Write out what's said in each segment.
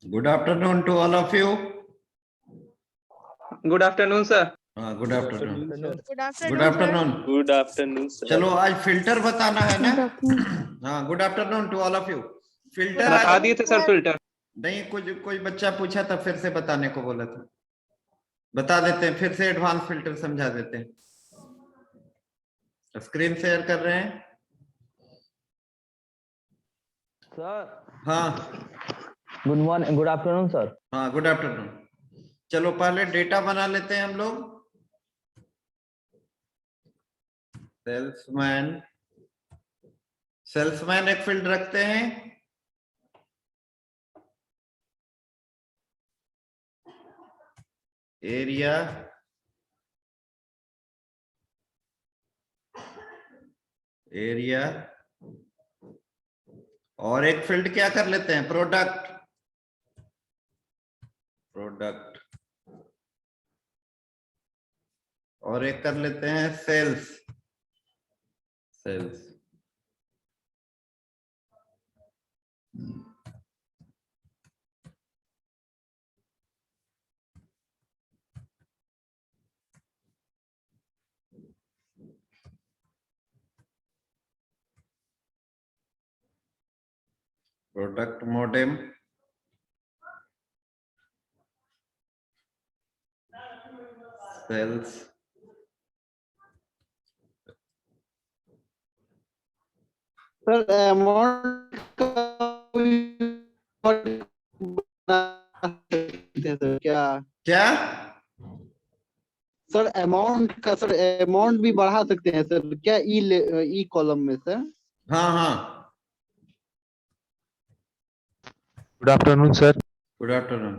Good afternoon to all of you. Good afternoon sir. Good afternoon. Good Good afternoon. Good afternoon sir. चलो आज filter बताना है ना। हाँ, good afternoon to all of you. Filter बता दिए थे सर फिल्टर। नहीं, कोई बच्चा पूछा था, फिर से बताने को बोला था। बता देते हैं, फिर से एडवांस फिल्टर समझा देते हैं। स्क्रीन शेयर कर रहे हैं सर। हाँ, good morning, good afternoon sir. हाँ गुड आफ्टरनून। चलो पहले डेटा बना लेते हैं हम लोग। सेल्समैन एक फील्ड रखते हैं। एरिया और एक फील्ड क्या कर लेते हैं, प्रोडक्ट। और एक कर लेते हैं sales. Product modem, sales, sir amount sir क्या सर अमाउंट का सर अमाउंट भी बढ़ा सकते हैं सर क्या ई कॉलम में सर? हाँ हाँ। Good afternoon sir. Good afternoon.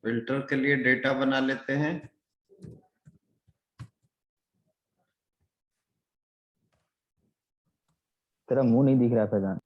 Filter के लिए डेटा बना लेते हैं। तेरा मुंह नहीं दिख रहा फैजान।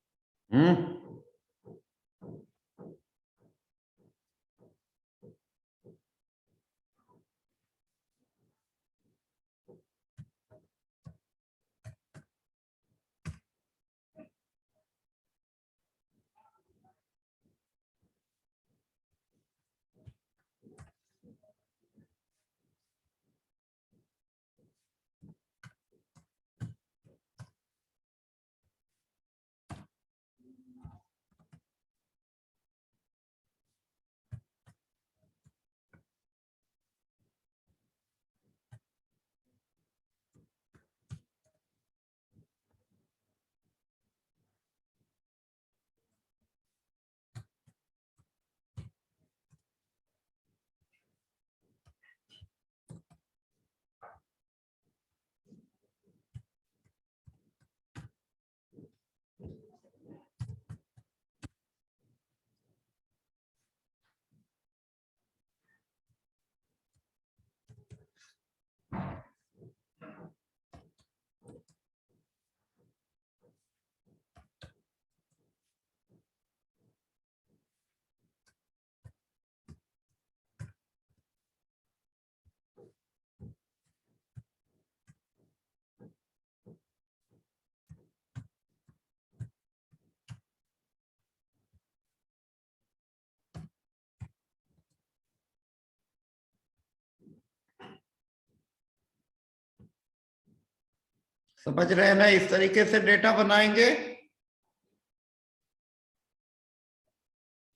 समझ रहे हैं ना, इस तरीके से डेटा बनाएंगे।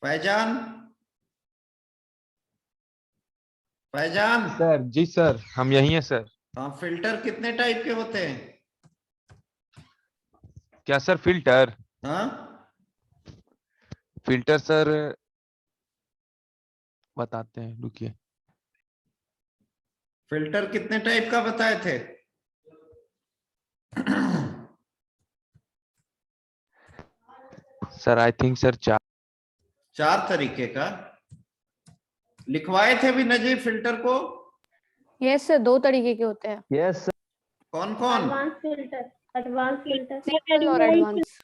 फैजान सर जी सर, हम यही हैं सर। हाँ, फिल्टर कितने टाइप के होते हैं? क्या सर फिल्टर? हाँ, फिल्टर सर बताते हैं, रुकिए। फिल्टर कितने टाइप का बताए थे? सर आई थिंक सर चार तरीके का लिखवाए थे भी नजीब फिल्टर को। यस सर, दो तरीके के होते हैं। Yes sir. कौन कौन? एडवांस फिल्टर सिंपल और एडवांस।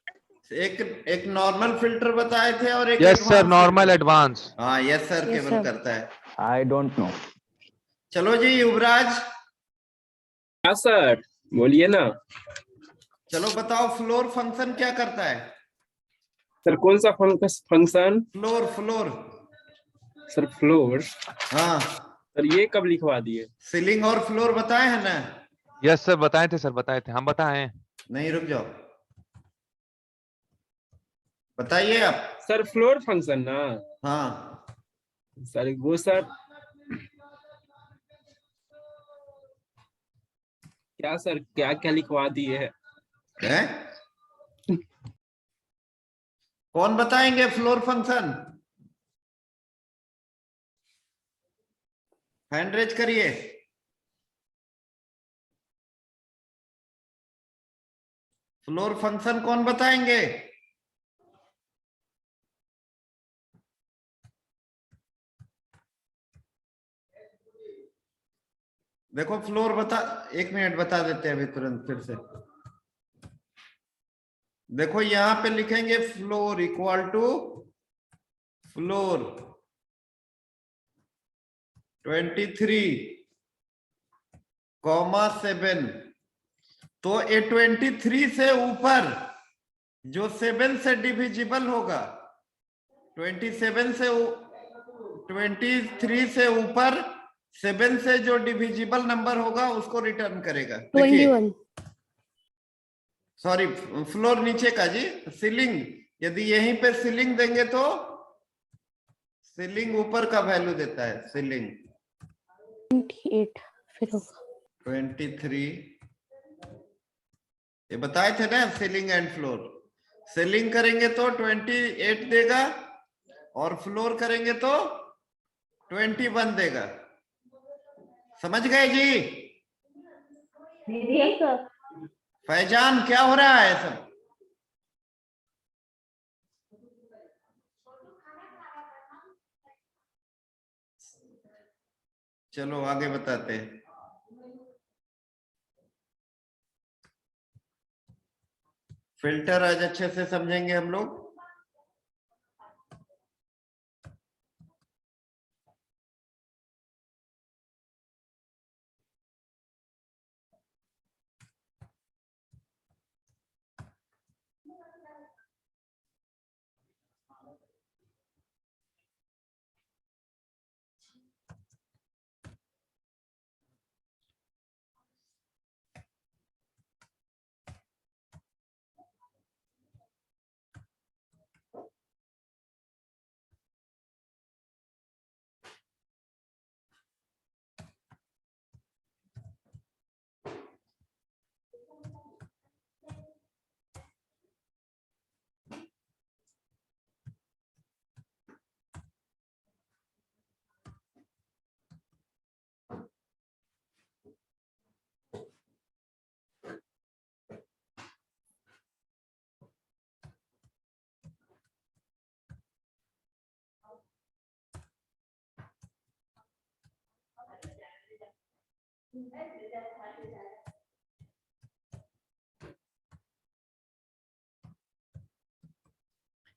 एक नॉर्मल फिल्टर बताए थे और एक yes sir, advanced normal filter। Advance. हाँ यस सर, Yes, केवल sir. करता है। I don't know. चलो जी युवराज, हाँ सर बोलिए ना। चलो बताओ फ्लोर फंक्शन क्या करता है? सर कौन सा function? Floor floor. Sir floor. हाँ, सर ये कब लिखवा दिए? सीलिंग और फ्लोर बताए हैं ना? यस सर, बताए थे सर, बताए थे, हम बताए हैं। नहीं, रुक जाओ, बताइए आप। सर फ्लोर फंक्शन ना? हाँ, सर वो सर क्या सर क्या क्या लिखवा दिए है? है? कौन बताएंगे फ्लोर फंक्शन? हैंड रेज करिए। फ्लोर फंक्शन कौन बताएंगे? देखो फ्लोर बता, 1 मिनट बता देते हैं अभी तुरंत फिर से। देखो यहां पे लिखेंगे फ्लोर इक्वल टू फ्लोर 23,7। तो ये 23 से ऊपर जो 7 से डिविजिबल होगा, 23 से ऊपर 7 से जो डिविजिबल नंबर होगा उसको रिटर्न करेगा। देखिए, 21। सॉरी, फ्लोर नीचे का जी। सीलिंग, यदि यहीं पे सीलिंग देंगे तो सीलिंग ऊपर का वैल्यू देता है। सीलिंग 28 फिर होगा 23, ये बताए थे ना, सीलिंग एंड फ्लोर। सीलिंग करेंगे तो 28 देगा और फ्लोर करेंगे तो 21 देगा। समझ गए जी? Yes sir. फैजान, क्या हो रहा है सब? चलो आगे बताते हैं। फिल्टर आज अच्छे से समझेंगे हम लोग।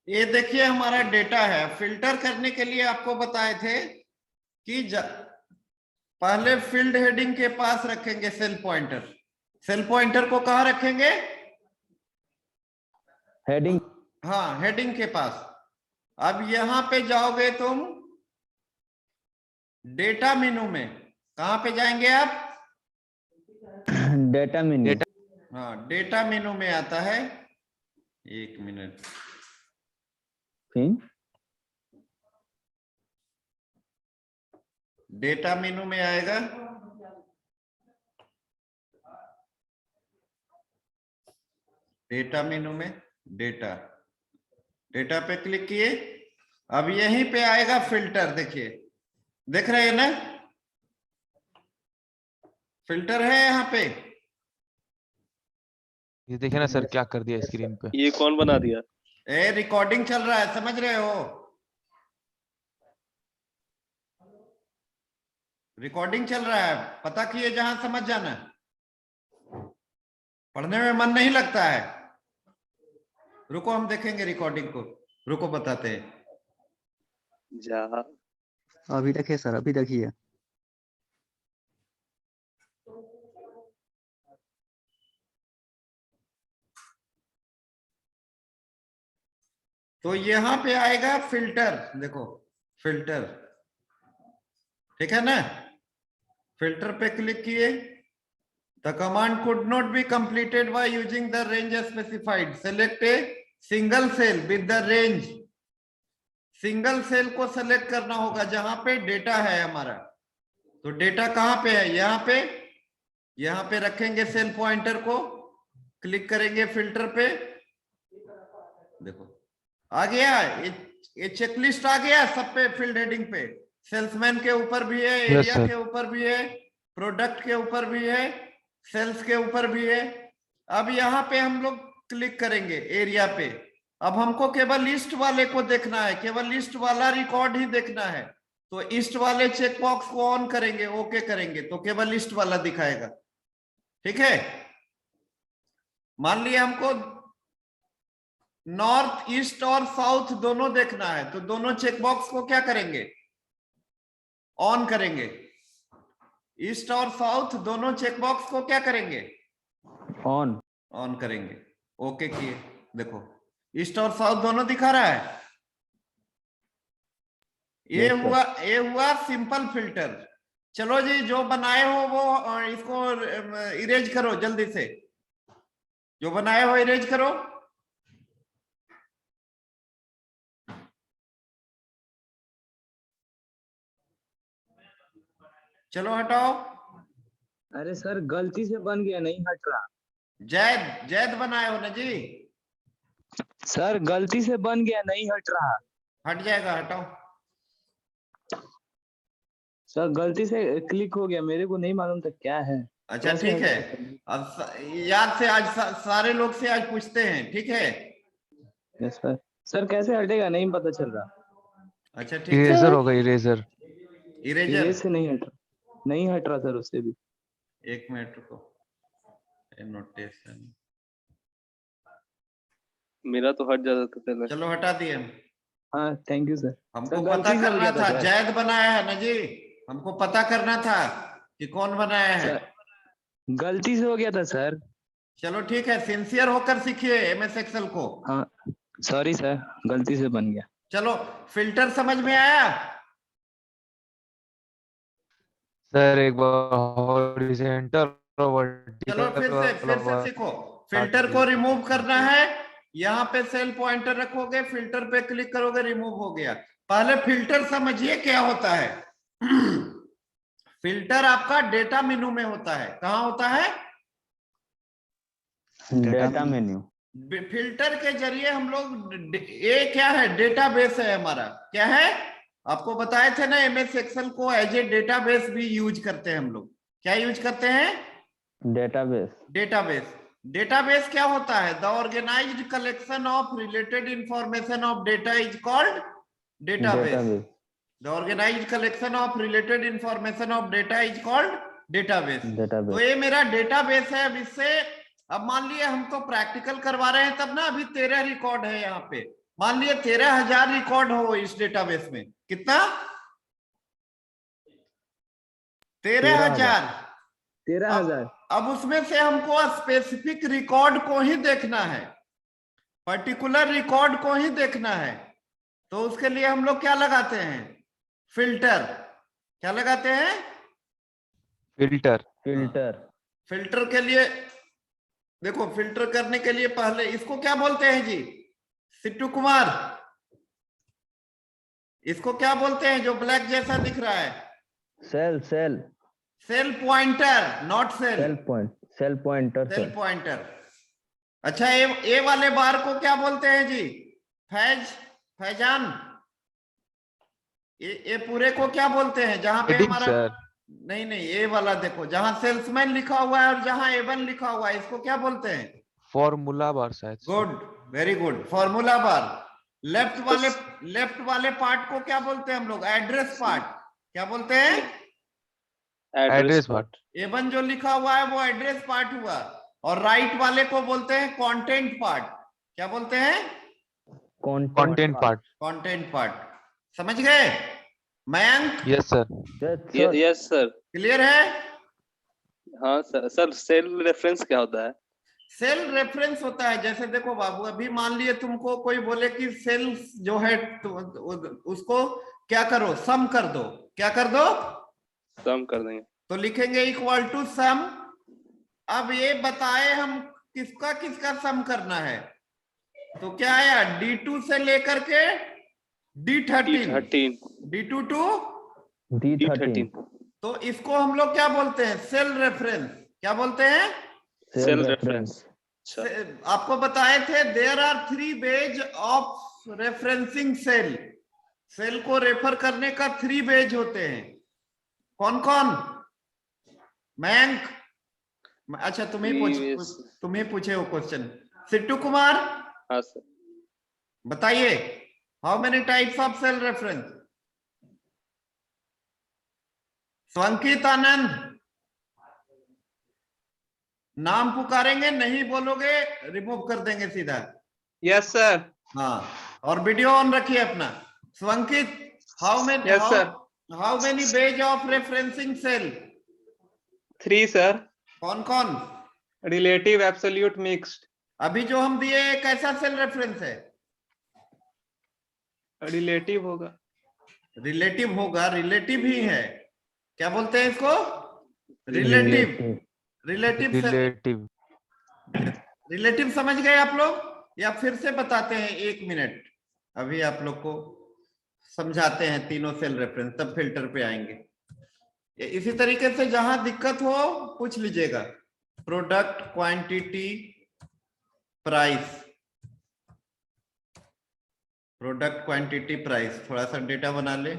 ये देखिए हमारा डेटा है। फिल्टर करने के लिए आपको बताए थे कि पहले फील्ड हेडिंग के पास रखेंगे सेल पॉइंटर। सेल पॉइंटर को कहां रखेंगे? हेडिंग। हाँ, हेडिंग के पास। अब यहां पे जाओगे तुम डेटा मेनू में। कहां पे जाएंगे आप? Data menu. हाँ, डेटा मेनू में आता है। 1 मिनट, फिर डेटा मेनू में आएगा। डेटा मेनू में डेटा, डेटा पे क्लिक किए। अब यहीं पे आएगा फिल्टर। देखिए, देख रहे हैं ना? फिल्टर है यहाँ पे। ये देखे ना सर, क्या कर दिया स्क्रीन पे। ये कौन बना दिया? ए, रिकॉर्डिंग चल रहा है, समझ रहे हो? रिकॉर्डिंग चल रहा है, पता किए, जहां समझ जाना। पढ़ने में मन नहीं लगता है? रुको, हम देखेंगे रिकॉर्डिंग को। रुको, बताते हैं। जा अभी देखिए सर, अभी देखिए। तो यहाँ पे आएगा फिल्टर, देखो फिल्टर, ठीक है ना। फिल्टर पे क्लिक किए, the command could not be completed by using the range specified, select a single cell with the range. Single cell को सेलेक्ट करना होगा जहां पे डेटा है हमारा। तो डेटा कहां पे है, यहाँ पे रखेंगे सेल पॉइंटर को, क्लिक करेंगे फिल्टर पे, देखो आ गया ये चेकलिस्ट आ गया सब पे, फील्ड हेडिंग पे। सेल्समैन के ऊपर भी है, एरिया sir. के ऊपर भी है, प्रोडक्ट के ऊपर भी है, सेल्स के ऊपर भी है। अब यहाँ पे हम लोग क्लिक करेंगे एरिया पे। अब हमको केवल लिस्ट वाले को देखना है, केवल लिस्ट वाला रिकॉर्ड ही देखना है। तो लिस्ट वाले चेक बॉक्स को ऑन करेंगे, ओके करेंगे तो केवल लिस्ट वाला दिखाएगा, ठीक है। मान लिया हमको नॉर्थ, ईस्ट और साउथ दोनों देखना है, तो दोनों चेक बॉक्स को क्या करेंगे, ऑन करेंगे। ईस्ट और साउथ दोनों चेक बॉक्स को क्या करेंगे, ऑन करेंगे, ओके किए। देखो ईस्ट और साउथ दोनों दिखा रहा है। ये Yes, sir. ये हुआ सिंपल फिल्टर। चलो जी, जो बनाए हो वो इसको इरेज करो जल्दी से, जो बनाए हो इरेज करो। चलो हटाओ। अरे सर गलती से बन गया, नहीं हट रहा। जैद बनाए हो ना जी, सर गलती से बन गया, नहीं हट रहा। हट जाएगा, हटाओ। सर गलती से क्लिक हो गया, मेरे को नहीं मालूम था क्या है। अच्छा कैसे ठीक है, हटेगा? अब याद से आज सारे लोग से आज पूछते हैं, ठीक है। Yes sir. सर कैसे हटेगा, नहीं पता चल रहा। अच्छा ठीक है, इरेजर होगा, इरेजर। इरेजर। ये से नहीं हट रहा, नहीं हट रहा सर उससे भी। एक मिनट रुको, नोटेशन मेरा तो हट जाता था पहले। चलो हटा दिए हम। हाँ थैंक यू सर। हमको सर, पता गलती से हो करना गया था था, सर। जैद बनाया है ना जी, हमको पता करना था कि कौन बनाया है। सर, गलती से हो गया था सर। चलो ठीक है, सिंसियर होकर सीखिए एमएस एक्सेल को। हाँ सॉरी सर, गलती से बन गया। चलो फिल्टर समझ में आया। सर एक बार हॉरिजॉन्टल और चलो फिर वर्टिकल से सीखो। फिल्टर को रिमूव करना है, यहाँ पे सेल पॉइंटर रखोगे, फिल्टर पे क्लिक करोगे, रिमूव हो गया। पहले फिल्टर समझिए क्या होता है। फिल्टर आपका डेटा मेनू में होता है। कहाँ होता है, डेटा मेन्यू। फिल्टर के जरिए हम लोग, ये क्या है, डेटाबेस है हमारा। क्या है, आपको बताए थे ना, एमएस एक्सेल को एज ए डेटाबेस भी यूज करते हैं हम लोग। क्या यूज करते हैं, डेटाबेस। डेटाबेस क्या होता है, the organised collection of related information of data is called database. The organized collection of related information of data is called database. तो ये मेरा डेटाबेस है। अब इससे, अब मान लिए हम तो प्रैक्टिकल करवा रहे हैं तब ना, अभी 13 रिकॉर्ड है यहाँ पे। मान लिए 13,000 रिकॉर्ड हो इस डेटाबेस में। कितना, 13,000। 13,000। अब उसमें से हमको स्पेसिफिक रिकॉर्ड को ही देखना है, पर्टिकुलर रिकॉर्ड को ही देखना है। तो उसके लिए हम लोग क्या लगाते हैं, फिल्टर। क्या लगाते हैं, फिल्टर। फिल्टर के लिए देखो, फिल्टर करने के लिए पहले इसको क्या बोलते हैं जी, सिट्टू कुमार, इसको क्या बोलते हैं जो ब्लैक जैसा दिख रहा है, cell pointer, not cell pointer. अच्छा ए वाले बार को क्या बोलते हैं जी, फैजान, ये पूरे को क्या बोलते हैं, जहां पे हेडिंग हमारा, सर। नहीं ये वाला देखो, जहां सेल्समैन लिखा हुआ है और जहां एवन लिखा हुआ है, इसको क्या बोलते हैं, फॉर्मूला बार शायद। Good, very good, formula bar. Left वाले पार्ट को क्या बोलते हैं हम लोग, एड्रेस पार्ट। क्या बोलते हैं, एड्रेस पार्ट। एवन जो लिखा हुआ है वो एड्रेस पार्ट हुआ, और राइट वाले को बोलते हैं कंटेंट पार्ट। क्या बोलते हैं, कंटेंट पार्ट। समझ गए Mayank? Yes sir. Yes sir. Clear है? हाँ सर। सर सेल रेफरेंस क्या होता है? सेल रेफरेंस होता है, जैसे देखो बाबू, अभी मान लिए तुमको कोई बोले कि सेल जो है उसको क्या करो, सम कर दो, क्या कर दो, सम कर देंगे। तो लिखेंगे इक्वल टू सम। अब ये बताए हम किसका किसका सम करना है, तो क्या आया, D2 से लेकर के D13, D2 टू D13 तो इसको हम लोग क्या बोलते हैं, सेल रेफरेंस। क्या बोलते हैं, सेल रेफरेंस। आपको बताए थे there are 3 ways of referencing cell. Cell को रेफर करने का 3 वेज होते हैं। कौन कौन, मयंक, अच्छा तुम्ही पूछे हो क्वेश्चन। सिट्टू कुमार, हाँ सर। बताइए, how many types of cell reference. Swankit Anand, नाम पुकारेंगे, नहीं बोलोगे रिमूव कर देंगे सीधा। Yes sir. हाँ, और वीडियो ऑन रखिए अपना। Swankit, how many, yes sir. How many ways of referencing cell. 3 sir. कौन कौन, रिलेटिव, एब्सोल्यूट, मिक्स्ड। अभी जो हम दिए कैसा सेल रेफरेंस है, रिलेटिव होगा। रिलेटिव होगा, रिलेटिव ही है, क्या बोलते हैं इसको, रिलेटिव। रिलेटिव रिलेटिव रिलेटिव समझ गए आप लोग, या फिर से बताते हैं, 1 मिनट अभी आप लोग को समझाते हैं तीनों सेल रेफरेंस, तब फिल्टर पे आएंगे। इसी तरीके से जहां दिक्कत हो पूछ लीजिएगा। Product, quantity, price, product, quantity, price. थोड़ा सा डेटा बना ले,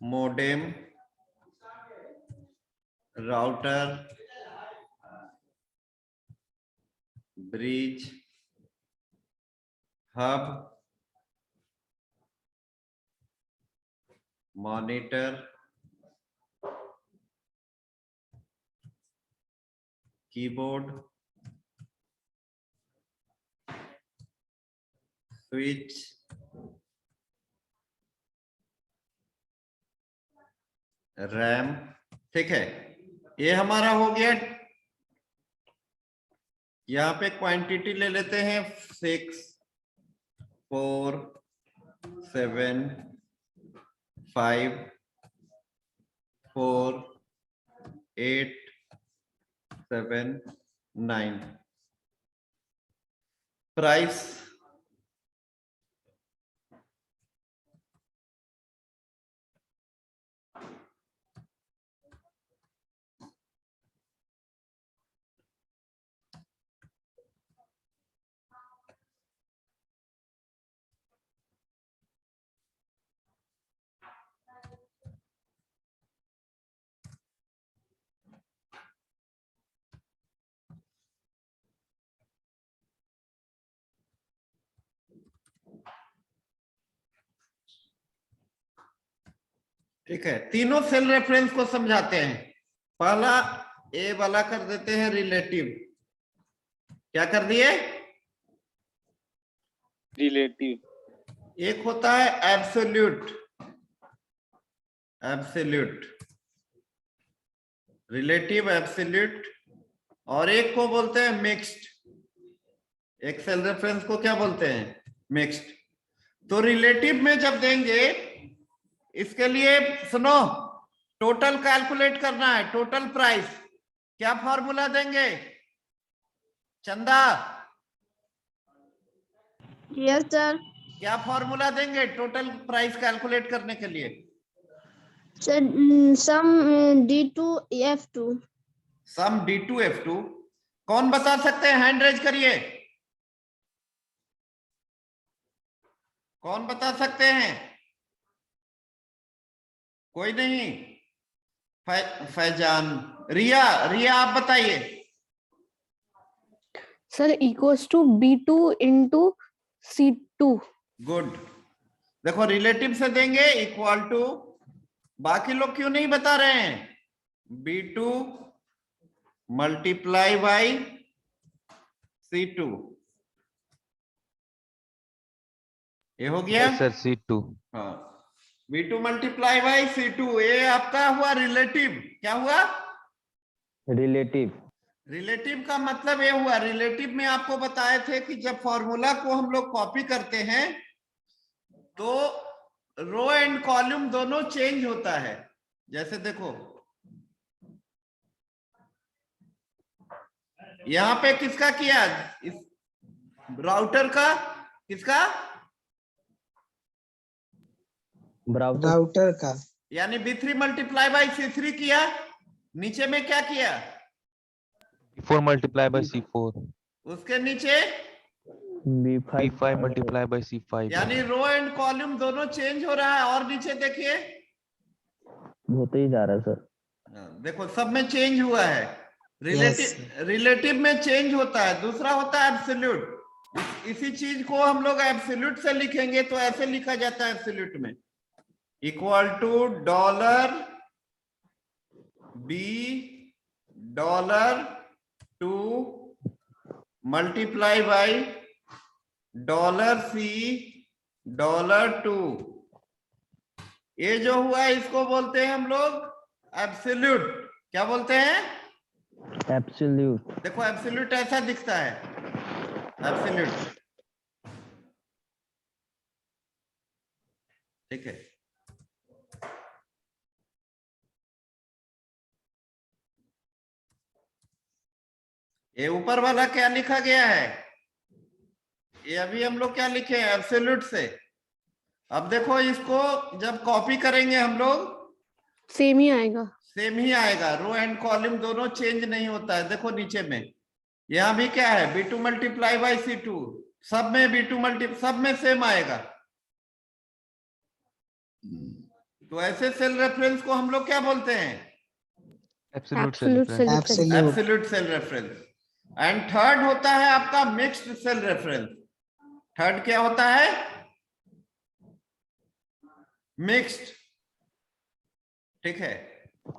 modem, router, bridge, hub, monitor, keyboard, switch, RAM. ठीक है, ये हमारा हो गया। यहाँ पे क्वांटिटी ले लेते हैं, 6, 4, 7, 5, 4, 8, 7, 9। प्राइस, ठीक है, तीनों सेल रेफरेंस को समझाते हैं। पहला ए वाला कर देते हैं रिलेटिव। क्या कर दिए, रिलेटिव। एक होता है एब्सोल्यूट, एब्सोल्यूट, रिलेटिव, एब्सोल्यूट, और एक को बोलते हैं मिक्स्ड। एक सेल रेफरेंस को क्या बोलते हैं, मिक्स्ड। तो रिलेटिव में जब देंगे, इसके लिए सुनो, टोटल कैलकुलेट करना है, टोटल प्राइस। क्या फॉर्मूला देंगे, चंदा? Yes sir. क्या फॉर्मूला देंगे टोटल प्राइस कैलकुलेट करने के लिए? सर सम D2F2। सम D2F2। कौन बता सकते हैं, हैंड रेज करिए। कौन बता सकते हैं? कोई नहीं। फैजान, रिया, रिया आप बताइए। Sir equals to B2 into C2। Good. देखो रिलेटिव से देंगे इक्वल टू, बाकी लोग क्यों नहीं बता रहे हैं, B2 मल्टीप्लाई बाई C2। ये हो गया सर C2। हाँ, B2 मल्टीप्लाई बाई C2, ये आपका हुआ रिलेटिव। क्या हुआ, रिलेटिव। रिलेटिव का मतलब ये हुआ, रिलेटिव में आपको बताए थे कि जब फॉर्मूला को हम लोग कॉपी करते हैं तो रो एंड कॉलम दोनों चेंज होता है। जैसे देखो यहां पे किसका किया, इस राउटर का, किसका, राउटर का, यानी B3 मल्टीप्लाई बाई C3 किया, नीचे में क्या किया, B4 multiplied by C4, उसके नीचे B5 multiplied by C5, यानी रो एंड कॉलम दोनों चेंज हो रहा है। और नीचे देखिए होते ही जा रहा है सर। देखो सब में चेंज हुआ है। रिलेटिव में चेंज होता है। दूसरा होता है एब्सोल्यूट। इसी चीज को हम लोग एब्सोल्यूट से लिखेंगे तो ऐसे लिखा जाता है एब्सोल्यूट में, equal to $B$2 multiply by $C$2। ये जो हुआ है इसको बोलते हैं हम लोग एब्सोल्यूट। क्या बोलते हैं? एब्सोल्यूट। देखो एब्सोल्यूट ऐसा दिखता है, एब्सोल्यूट, ठीक है। ये ऊपर वाला क्या लिखा गया है, ये अभी हम लोग क्या लिखे हैं एब्सोल्यूट से। अब देखो इसको जब कॉपी करेंगे हम लोग सेम ही आएगा, सेम ही आएगा। रो एंड कॉलम दोनों चेंज नहीं होता है। देखो नीचे में यहां भी क्या है, B2 मल्टीप्लाई बाई C2, सब में B2 मल्टीप्लाई, सब में सेम आएगा। तो ऐसे सेल रेफरेंस को हम लोग क्या बोलते हैं? absolute cell reference, absolute cell reference. And third होता है आपका मिक्स्ड सेल रेफरेंस। थर्ड क्या होता है? मिक्स्ड, ठीक है।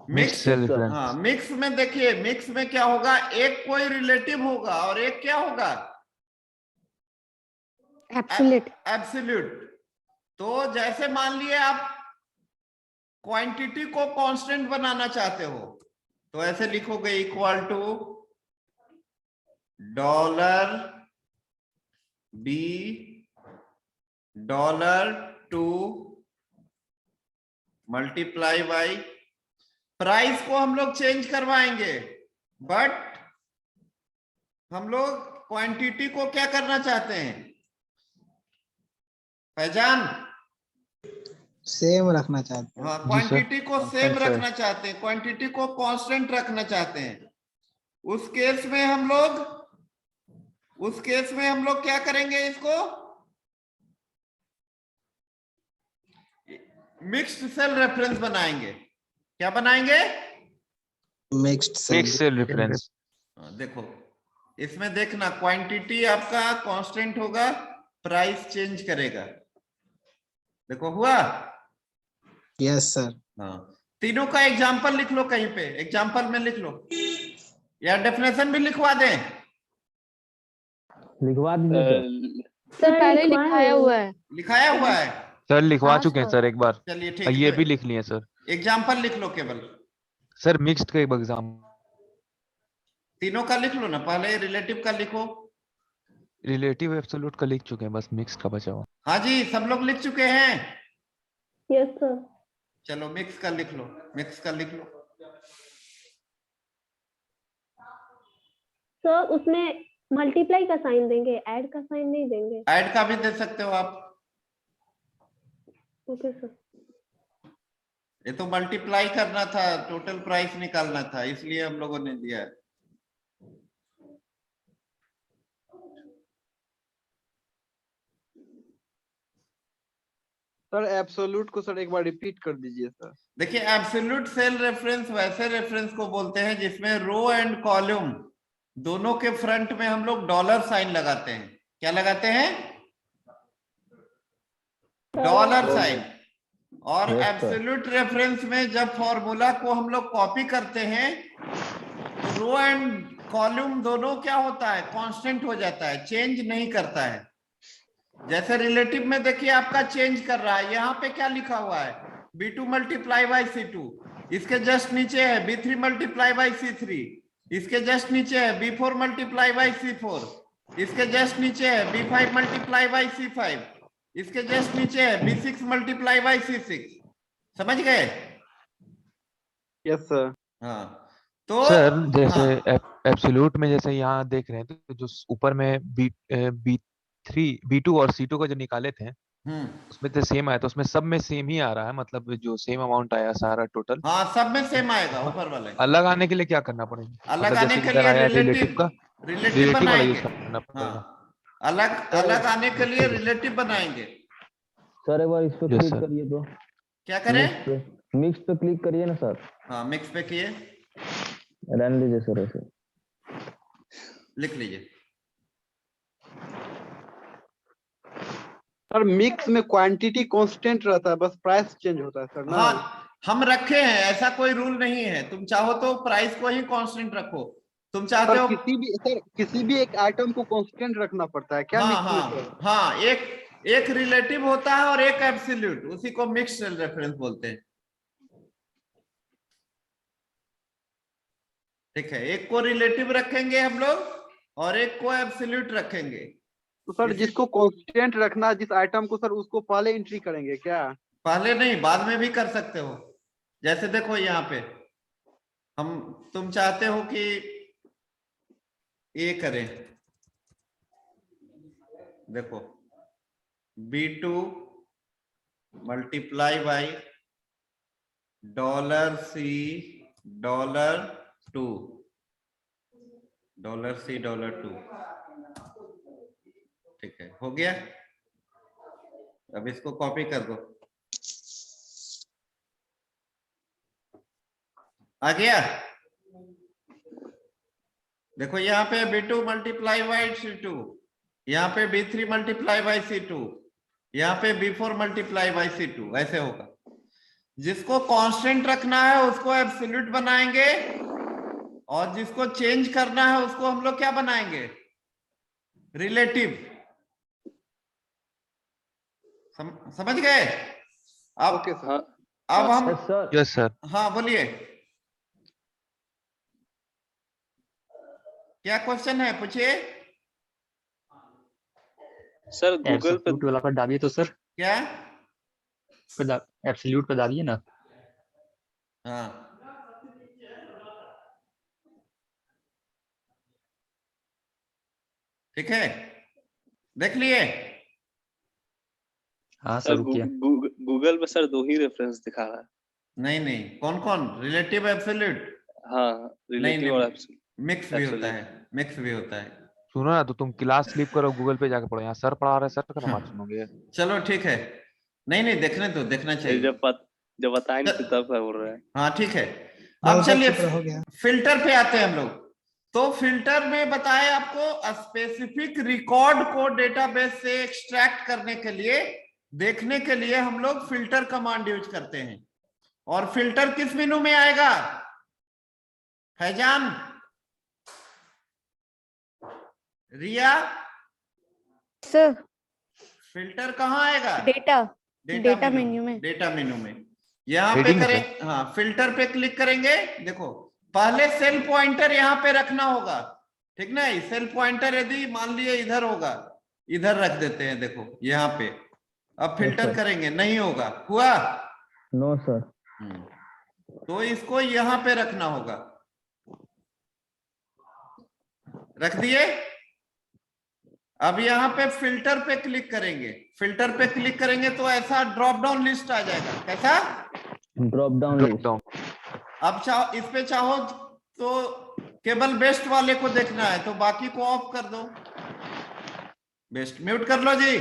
mixed cell reference, हाँ, मिक्स में देखिए, मिक्स में क्या होगा, एक कोई रिलेटिव होगा और एक क्या होगा, एब्सोल्यूट। एब्सोल्यूट। तो जैसे मान लिए आप क्वांटिटी को कांस्टेंट बनाना चाहते हो तो ऐसे लिखोगे equal to $B$2 multiply by, price को हम लोग चेंज करवाएंगे बट हम लोग क्वांटिटी को क्या करना चाहते हैं, पहचान, सेम रखना चाहते हैं। हाँ, क्वांटिटी को सेम रखना चाहते हैं, क्वांटिटी को कांस्टेंट रखना चाहते हैं। उस केस में हम लोग क्या करेंगे, इसको मिक्स्ड सेल रेफरेंस बनाएंगे। क्या बनाएंगे? Mixed cell reference. देखो इसमें देखना, क्वांटिटी आपका कांस्टेंट होगा, प्राइस चेंज करेगा। देखो हुआ? Yes sir. हाँ, तीनों का एग्जांपल लिख लो कहीं पे, एग्जांपल में लिख लो या डेफिनेशन भी लिखवा दें। लिखवा दीजिए सर पहले लिखाया हुआ है, लिखाया हुआ है सर लिखवा हाँ, चुके हैं सर। सर एक बार, चलिए ठीक ये है, भी लिख लिए सर। एग्जांपल लिख लो केवल, सर मिक्स्ड का एक एग्जाम, तीनों का लिख लो ना, पहले रिलेटिव का लिखो। रिलेटिव एब्सोल्यूट का लिख चुके हैं, बस मिक्स्ड का बचा हुआ। हाँ जी, सब लोग लिख चुके हैं। Yes sir. चलो मिक्स का लिख लो, मिक्स का लिख लो। सर उसमें मल्टीप्लाई का साइन देंगे, ऐड का साइन नहीं देंगे। ऐड का भी दे सकते हो आप। Okay sir. ये तो मल्टीप्लाई करना था, टोटल प्राइस निकालना था, इसलिए हम लोगों ने दिया है। सर एब्सोल्यूट को सर एक बार रिपीट कर दीजिए सर। देखिए एब्सोल्यूट सेल रेफरेंस वैसे रेफरेंस को बोलते हैं जिसमें रो एंड कॉलम दोनों के फ्रंट में हम लोग डॉलर साइन लगाते हैं। क्या लगाते हैं? Dollar sign. और एब्सोल्यूट रेफरेंस में जब फॉर्मूला को हम लोग कॉपी करते हैं तो रो एंड कॉलम दोनों क्या होता है, कांस्टेंट हो जाता है, चेंज नहीं करता है। जैसे रिलेटिव में देखिए आपका चेंज कर रहा है, यहाँ पे क्या लिखा हुआ है, B2 मल्टीप्लाई बाई C2, इसके जस्ट नीचे है B3 मल्टीप्लाई बाई C3, इसके जस्ट नीचे है B4 मल्टीप्लाई बाई C4, इसके जस्ट नीचे है B5 मल्टीप्लाई बाई C5, इसके जस्ट नीचे है B6 मल्टीप्लाई बाई C6। समझ गए? Yes sir. हाँ तो सर जैसे हाँ, एब्सोल्यूट में जैसे यहाँ देख रहे हैं तो जो ऊपर में B3 B2 और C2 को जो निकाले थे उसमें तो सेम आया, तो उसमें सब में सेम ही आ रहा है, मतलब जो सेम अमाउंट आया सारा टोटल। हाँ सब में सेम आएगा ऊपर वाले। अलग आने के लिए क्या करना पड़ेगा? अलग मतलब आने जैसे के इधर लिए आया रिलेटिव रिलेटिव का, रिलेटिव रिलेटिव वाला यूज बनाएंगे। करना पड़ेगा। हाँ अलग अलग आने के लिए रिलेटिव बनाएंगे। सर एक बार इस पे Yes, क्लिक sir. करिए तो क्या करें? मिक्स पे क्लिक करिए ना सर। हाँ मिक्स पे किए, रहने लीजिए सर ऐसे। लिख लीजिए। सर मिक्स में क्वांटिटी कांस्टेंट रहता है, बस प्राइस चेंज होता है सर ना। हाँ हम रखे हैं, ऐसा कोई रूल नहीं है। तुम चाहो तो प्राइस को ही कांस्टेंट रखो, तुम चाहते सर हो। किसी भी एक आइटम को कांस्टेंट रखना पड़ता है क्या हाँ मिक्स में हाँ सर? हाँ, एक रिलेटिव होता है और एक एब्सोल्यूट, उसी को मिक्स रेफरेंस बोलते हैं। ठीक है, एक को रिलेटिव रखेंगे हम लोग और एक को एब्सोल्यूट रखेंगे। तो सर जिसको कांस्टेंट रखना है जिस आइटम को, सर उसको पहले एंट्री करेंगे क्या? पहले नहीं, बाद में भी कर सकते हो। जैसे देखो यहाँ पे तुम चाहते हो कि ये करें, देखो B2 multiply by $C $2 $C $2। ठीक है, हो गया। अब इसको कॉपी कर दो, आ गया। देखो यहाँ पे B2 मल्टीप्लाई बाई C2, यहाँ पे B3 मल्टीप्लाई बाई C2, यहाँ पे B4 मल्टीप्लाई बाई C2, ऐसे होगा। जिसको कांस्टेंट रखना है उसको एब्सोल्यूट बनाएंगे और जिसको चेंज करना है उसको हम लोग क्या बनाएंगे? रिलेटिव। समझ गए? अब ओके सर। अब हम सर यस सर। हाँ बोलिए, क्या क्वेश्चन है, पूछिए। सर गूगल पे एब्सोल्यूट वाला पर दाबिए तो सर, क्या? एब्सोल्यूट पर दाबिए ना। हाँ ठीक है, देख लिए? हाँ सर सर रुकिए। गूगल पे सर 2 ही रेफरेंस दिखा रहा है। नहीं नहीं, कौन कौन? Relative absolute? हाँ रिलेटिव और एब्सोल्यूट। मिक्स भी होता है, मिक्स भी होता है। सुनो ना, तो तुम क्लास स्लीप करो, गूगल पे जाके पढ़ो, यहाँ सर पढ़ा रहे, सर का नमाज सुनोगे। चलो ठीक है, नहीं नहीं देखने तो देखना चाहिए। जब बताए नहीं थे तब क्या बोल रहे हैं। हाँ ठीक है, अब चलिए फिल्टर पे आते हैं हम लोग। तो फिल्टर में बताए आपको स्पेसिफिक रिकॉर्ड को डेटाबेस से एक्सट्रैक्ट करने के लिए, देखने के लिए हम लोग फिल्टर कमांड यूज करते हैं। और फिल्टर किस मेनू में आएगा फैजान, रिया? सर फिल्टर कहाँ आएगा? डेटा मेन्यू में। डेटा मेनू में यहाँ पे हेडिंग करें। हाँ फिल्टर पे क्लिक करेंगे। देखो पहले सेल पॉइंटर यहाँ पे रखना होगा, ठीक ना? सेल पॉइंटर यदि मान लिए इधर होगा, इधर रख देते हैं, देखो यहाँ पे। अब फिल्टर करेंगे, नहीं होगा, हुआ? No sir. तो इसको यहाँ पे रखना होगा, रख दिए। अब यहाँ पे फिल्टर पे क्लिक करेंगे, फिल्टर पे क्लिक करेंगे तो ऐसा ड्रॉप डाउन लिस्ट आ जाएगा। कैसा? Drop down list. अब चाहो इस पे, चाहो तो केवल बेस्ट वाले को देखना है तो बाकी को ऑफ कर दो। बेस्ट म्यूट कर लो जी।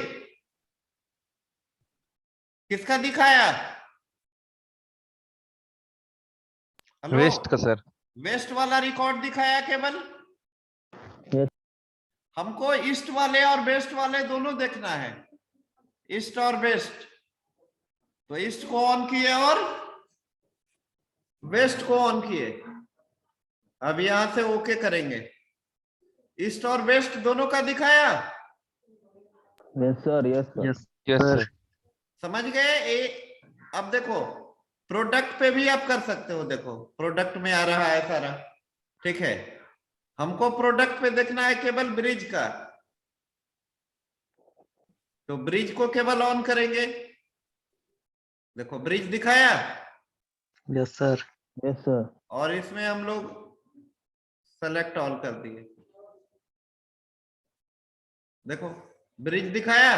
किसका दिखाया? हेलो, वेस्ट का सर। वेस्ट वाला रिकॉर्ड दिखाया केवल? Yes. हमको ईस्ट वाले और वेस्ट वाले दोनों देखना है, ईस्ट और वेस्ट। तो ईस्ट को ऑन किए और वेस्ट को ऑन किए। अब यहां से ओके करेंगे। ईस्ट और वेस्ट दोनों का दिखाया? Yes sir. Yes sir. Yes yes sir. समझ गए? अब देखो प्रोडक्ट पे भी आप कर सकते हो। देखो प्रोडक्ट में आ रहा है सारा, ठीक है। हमको प्रोडक्ट पे देखना है केवल ब्रिज का, तो ब्रिज को केवल ऑन करेंगे। देखो ब्रिज दिखाया। Yes sir. Yes sir. और इसमें हम लोग सेलेक्ट ऑल कर दिए। देखो ब्रिज दिखाया।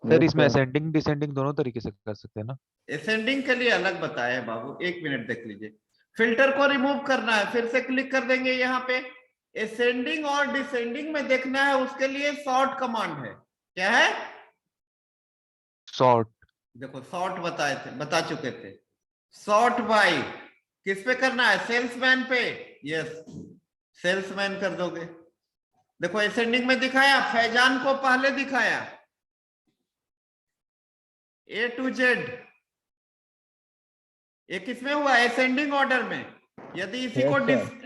सर इसमें असेंडिंग डिसेंडिंग दोनों तरीके से कर सकते हैं ना? असेंडिंग के लिए अलग बताया है बाबू, 1 मिनट देख लीजिए। फिल्टर को रिमूव करना है, फिर से क्लिक कर देंगे यहाँ पे। असेंडिंग और डिसेंडिंग में देखना है, उसके लिए सॉर्ट कमांड है। क्या है? सॉर्ट। देखो सॉर्ट बता चुके थे। सॉर्ट बाय किस पे करना है? सेल्समैन पे। यस, सेल्समैन कर दोगे। देखो असेंडिंग में दिखाया, फैजान को पहले दिखाया A to Z। ये किसमें हुआ? असेंडिंग ऑर्डर में। यदि इसी को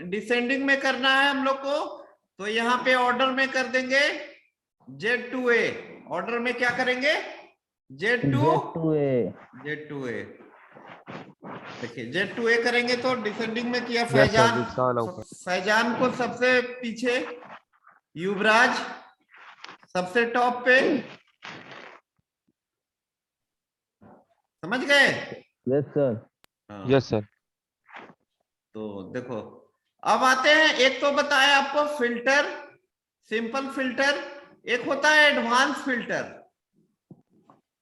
डिसेंडिंग में करना है हम लोग को, तो यहाँ पे ऑर्डर में कर देंगे Z to A। ऑर्डर में क्या करेंगे? Z to A। देखिए Z to A करेंगे तो डिसेंडिंग में किया फैजान को सबसे पीछे, युवराज सबसे टॉप पे। समझ गए? Yes sir. Yes sir. तो देखो अब आते हैं, एक तो बताया आपको फिल्टर, सिंपल फिल्टर, एक होता है एडवांस फिल्टर।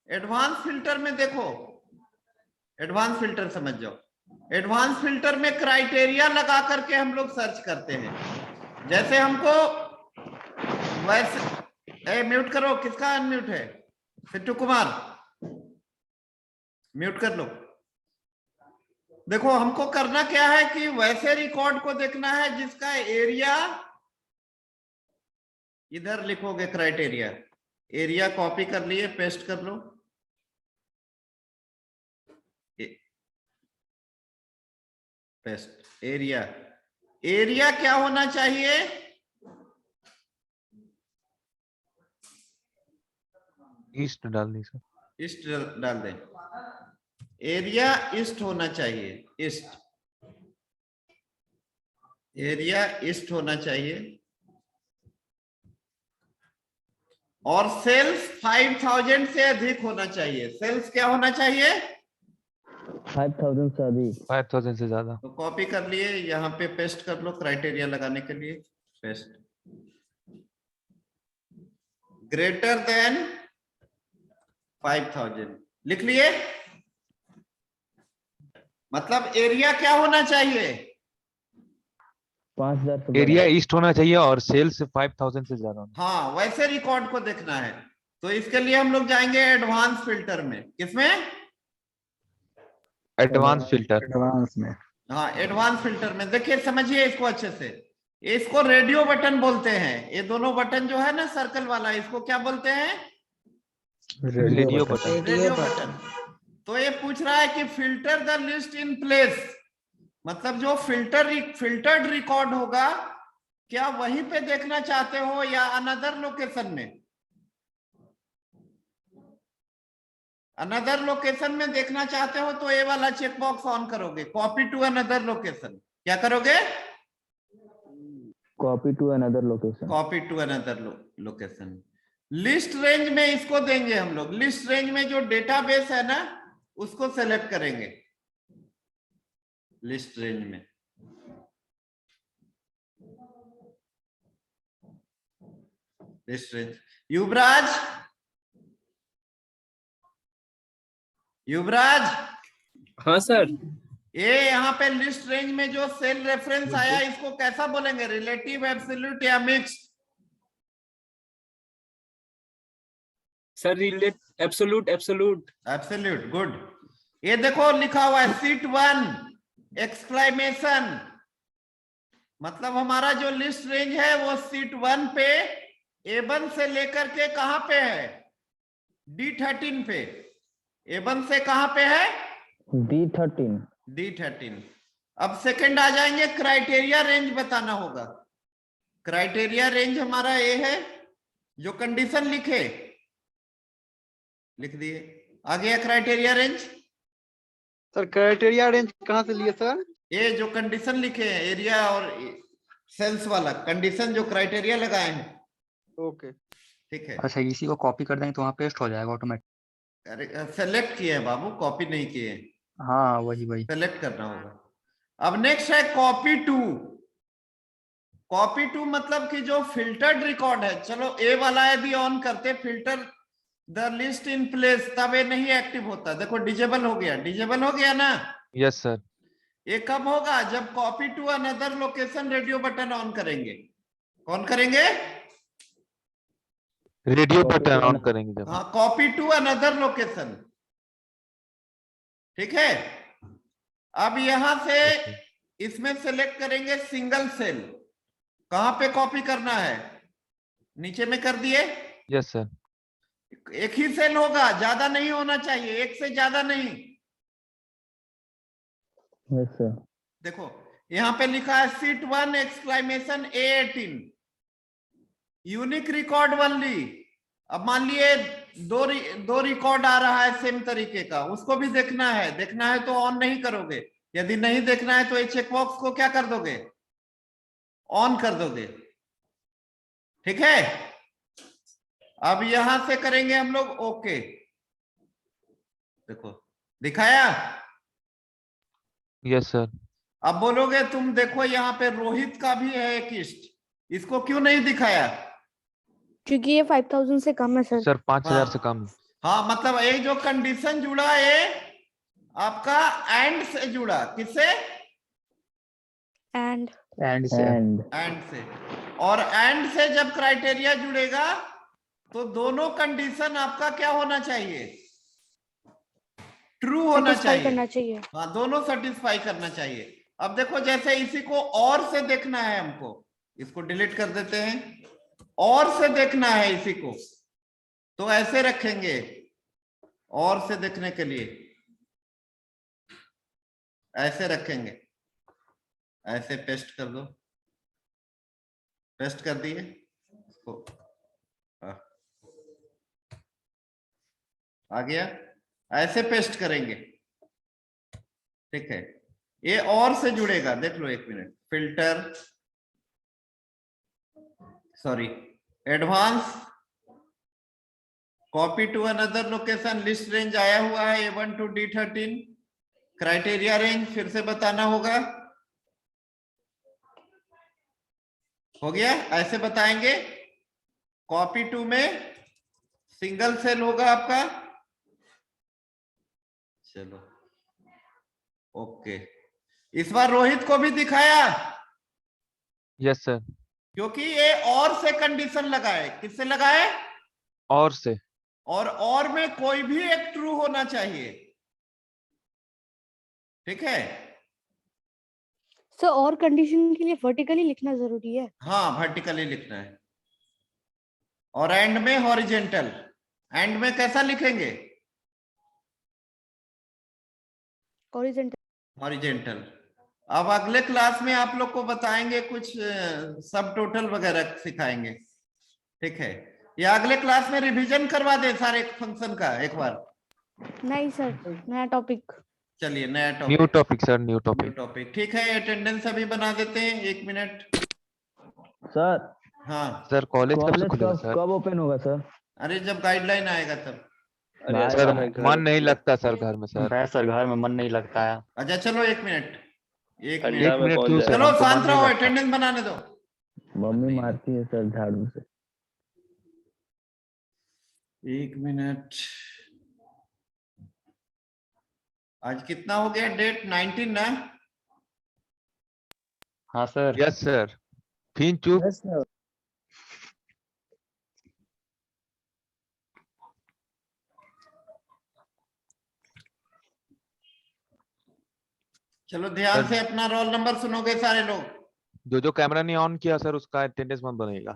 एडवांस फिल्टर में देखो, एडवांस फिल्टर समझ जाओ। एडवांस फिल्टर में क्राइटेरिया लगा करके हम लोग सर्च करते हैं। जैसे हमको वैसे म्यूट करो, किसका अनम्यूट है? सिट्टू कुमार म्यूट कर लो। देखो हमको करना क्या है कि वैसे रिकॉर्ड को देखना है जिसका एरिया, इधर लिखोगे क्राइटेरिया, एरिया कॉपी कर लिए, पेस्ट कर लो। Paste area. एरिया क्या होना चाहिए? ईस्ट डाल दी सर। ईस्ट डाल दें। एरिया ईस्ट होना चाहिए, ईस्ट। एरिया ईस्ट होना चाहिए। और सेल्स 5000 से अधिक होना चाहिए। सेल्स क्या होना चाहिए? 5000 से अधिक। 5000 से ज्यादा। तो कॉपी कर लिए, यहाँ पे पेस्ट कर लो क्राइटेरिया लगाने के लिए। पेस्ट। ग्रेटर देन 5000 लिख लिए। मतलब एरिया क्या होना चाहिए? 5000। एरिया ईस्ट होना चाहिए और सेल्स 5000 से ज्यादा। हाँ, वैसे रिकॉर्ड को देखना है, तो इसके लिए हम लोग जाएंगे एडवांस फिल्टर में। किसमें? Advance filter. एडवांस में। हाँ, एडवांस फिल्टर में। देखिए समझिए इसको अच्छे से। इसको रेडियो बटन बोलते हैं। ये दोनों बटन जो है ना सर्कल वाला, इसको क्या बोलते हैं? Radio button. Radio button. तो ये पूछ रहा है कि filter the list in place, मतलब जो फिल्टर्ड रिकॉर्ड होगा, क्या वहीं पे देखना चाहते हो या अनदर लोकेशन में? अनदर लोकेशन में देखना चाहते हो तो ये वाला चेक बॉक्स ऑन करोगे, कॉपी टू अनदर लोकेशन। क्या करोगे? Copy to another location. Copy to another location. List range में इसको देंगे हम लोग। लिस्ट रेंज में जो डेटाबेस है ना, उसको सेलेक्ट करेंगे लिस्ट रेंज में। List range. युवराज, युवराज। हाँ सर। ये यहाँ पे लिस्ट रेंज में जो सेल रेफरेंस आया, इसको कैसा बोलेंगे? रिलेटिव, एब्सोल्यूट या mixed? Sir relate absolute. Absolute. Absolute, good. ये देखो लिखा हुआ है सीट 1 एक्सक्लेमेशन, मतलब हमारा जो लिस्ट रेंज है वो सीट 1 पे A1 से लेकर के कहां पे है? D13 पे। A1 से कहां पे है? D13। अब सेकंड आ जाएंगे, क्राइटेरिया रेंज बताना होगा। क्राइटेरिया रेंज हमारा ये है, जो कंडीशन लिख दिए। आ गया criteria range. Sir criteria range कहाँ से लिए सर? ये जो कंडीशन लिखे हैं, एरिया और सेल्स वाला कंडीशन जो क्राइटेरिया लगाए हैं, ओके ठीक है। अच्छा, इसी को कॉपी कर देंगे तो वहाँ पेस्ट हो जाएगा ऑटोमेटिक। अरे सेलेक्ट किए हैं बाबू, कॉपी नहीं किए हैं, हाँ वही वही। सेलेक्ट करना होगा। अब नेक्स्ट है कॉपी टू। कॉपी टू मतलब कि जो फिल्टर्ड रिकॉर्ड है, चलो ए वाला यदि ऑन करते filter the list in place, तब ये नहीं एक्टिव होता। देखो डिजेबल हो गया, डिजेबल हो गया ना। Yes sir. ये कब होगा? जब copy to another location radio button on करेंगे। कौन करेंगे? रेडियो बटन ऑन करेंगे जब। हाँ, कॉपी टू अनदर लोकेशन, ठीक है। अब यहां से इसमें सेलेक्ट करेंगे सिंगल सेल। कहां पे कॉपी करना है? नीचे में कर दिए। Yes sir. एक ही सेल होगा, ज्यादा नहीं होना चाहिए, एक से ज्यादा नहीं। Yes sir. देखो यहां पे लिखा है seat 1 exclamation A18 unique record only. अब मान लिए दो रिकॉर्ड आ रहा है सेम तरीके का, उसको भी देखना है। देखना है तो ऑन नहीं करोगे, यदि नहीं देखना है तो ये चेकबॉक्स को क्या कर दोगे? ऑन कर दोगे, ठीक है। अब यहां से करेंगे हम लोग ओके। देखो दिखाया। Yes sir. अब बोलोगे तुम देखो यहाँ पे रोहित का भी है एक लिस्ट, इसको क्यों नहीं दिखाया? क्योंकि ये 5000 से कम है सर। सर 5000 से कम। हाँ मतलब ये जो कंडीशन जुड़ा है आपका एंड से जुड़ा। किससे? एंड एंड से। और एंड से जब क्राइटेरिया जुड़ेगा तो दोनों कंडीशन आपका क्या होना चाहिए? ट्रू होना चाहिए, करना चाहिए। हाँ दोनों सेटिस्फाई करना चाहिए। अब देखो जैसे इसी को और से देखना है हमको, इसको डिलीट कर देते हैं। और से देखना है इसी को तो ऐसे रखेंगे, और से देखने के लिए ऐसे रखेंगे, ऐसे पेस्ट कर दो। पेस्ट कर दिए इसको, आ गया। ऐसे पेस्ट करेंगे, ठीक है। ये और से जुड़ेगा, देख लो एक minute. Filter sorry advance copy to another location list range आया हुआ है A1 to D13। Criteria range फिर से बताना होगा। हो गया, ऐसे बताएंगे। कॉपी टू में सिंगल सेल होगा आपका। चलो ओके। इस बार रोहित को भी दिखाया। Yes sir. क्योंकि ये और से कंडीशन लगाए। किससे लगाए? और से। और में कोई भी एक ट्रू होना चाहिए, ठीक है। सर और कंडीशन के लिए वर्टिकली लिखना जरूरी है। हाँ वर्टिकली लिखना है। और एंड में हॉरिजेंटल। एंड में कैसा लिखेंगे? हॉरिजेंटल। अब अगले क्लास में आप लोग को बताएंगे, कुछ सब टोटल वगैरह सिखाएंगे, ठीक है। या अगले क्लास में रिवीजन करवा दे सारे फंक्शन का एक बार? नहीं सर, नया टॉपिक। चलिए नया topic. New topic sir, new topic. ठीक है। अटेंडेंस अभी बना देते हैं, 1 मिनट। सर हाँ सर कॉलेज कब से खुलेगा सर? कब ओपन होगा सर? अरे जब गाइडलाइन आएगा तब। अरे सर ऐसा है, घर मन नहीं लगता सर घर में सर। सर घर में मन नहीं लगता है। अच्छा चलो 1 मिनट, 1 ठंडा मिनट। में कौन क्यों जाए? सर? चलो हमको मन शांत नहीं रहो, लगता। अटेंडेंस बनाने दो। मम्मी मारती है सर झाड़ू से। 1 मिनट। आज कितना हो गया डेट? 19 ना? हाँ सर। Yes sir. फिर चुप। चलो ध्यान से अपना रोल नंबर सुनोगे सारे लोग। जो कैमरा नहीं ऑन किया सर उसका अटेंडेंस मत बनेगा।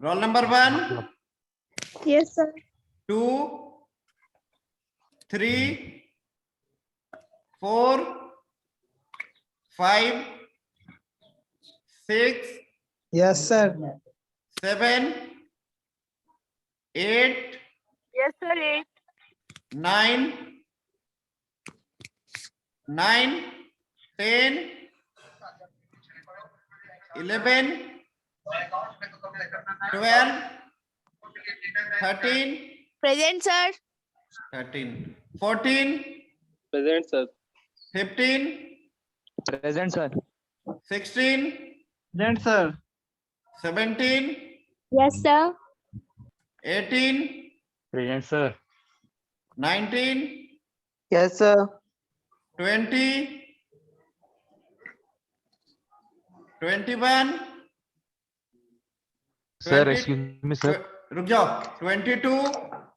Roll number 1 yes sir. 2 3 4 5 6 yes sir. 7 8 yes sir. 9 10 11 11, 12, 13, Present, sir. 13, 14, present sir 15, present sir 16, present sir 17, Yes, sir. 18, present sir 19, yes sir 20, 21, sir 20 excuse me sir रुक जाओ 22,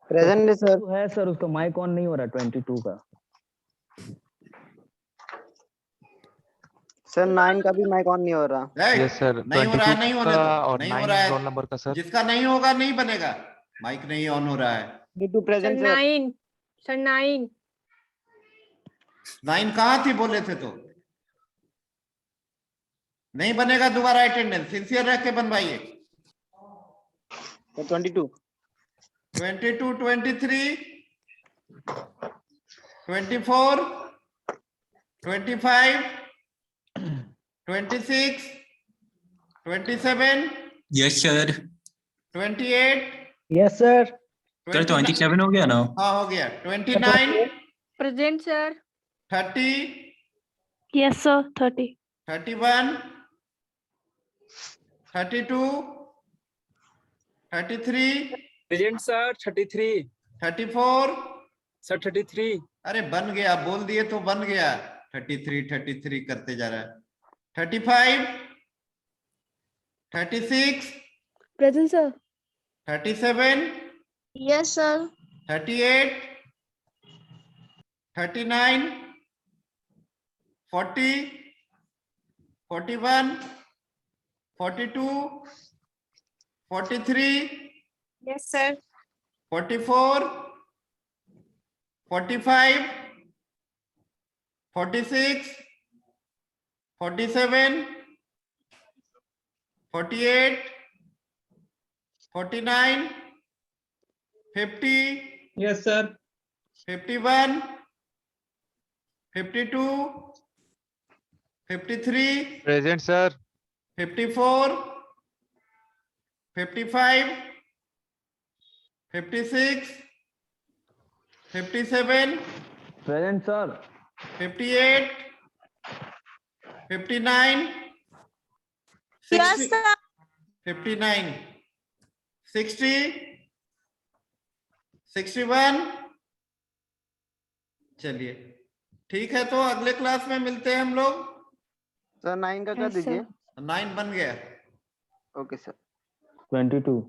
प्रेजेंट सर तो है sir, उसका mic on नहीं हो रहा 22 का। Sir 9 का भी माइक ऑन नहीं हो रहा। ए, यस सर नहीं हो रहा है, नहीं 22 होने का दो, और नहीं हो 9 रहा है। रोल नंबर का सर। जिसका नहीं होगा नहीं बनेगा, माइक नहीं ऑन हो रहा है। Due to Sir, present sir 9. Sir, 9. 9 कहाँ थी बोले थे तो नहीं बनेगा दोबारा अटेंडेंस, सिंसियर रह के बनवाइए। 22 22, 23, 24, 25, 26, 27, yes sir 28, yes sir sir 27 हो गया ना? हाँ हो गया, 29, Present, sir. 30, Yes, sir. 30. 31, 32, 33, present sir 33 34, sir 33 अरे बन गया, बोल दिए तो बन गया। 33 33 करते जा रहा है। 35, 36, Present, sir. 37, Yes, sir. 38, 39, 40, 41, 42, 43, Yes, sir. 44, 45, 46, 47, 48, 49, 50, yes sir 51, 52, 53, present sir 54, 55, 56, 57, present sir 58, 59, Yes, 60, sir. 59, 60, 61। चलिए ठीक है, तो अगले क्लास में मिलते हैं हम लोग। सर 9 का कर Yes, sir. दीजिए। 9 बन गया। Okay sir 22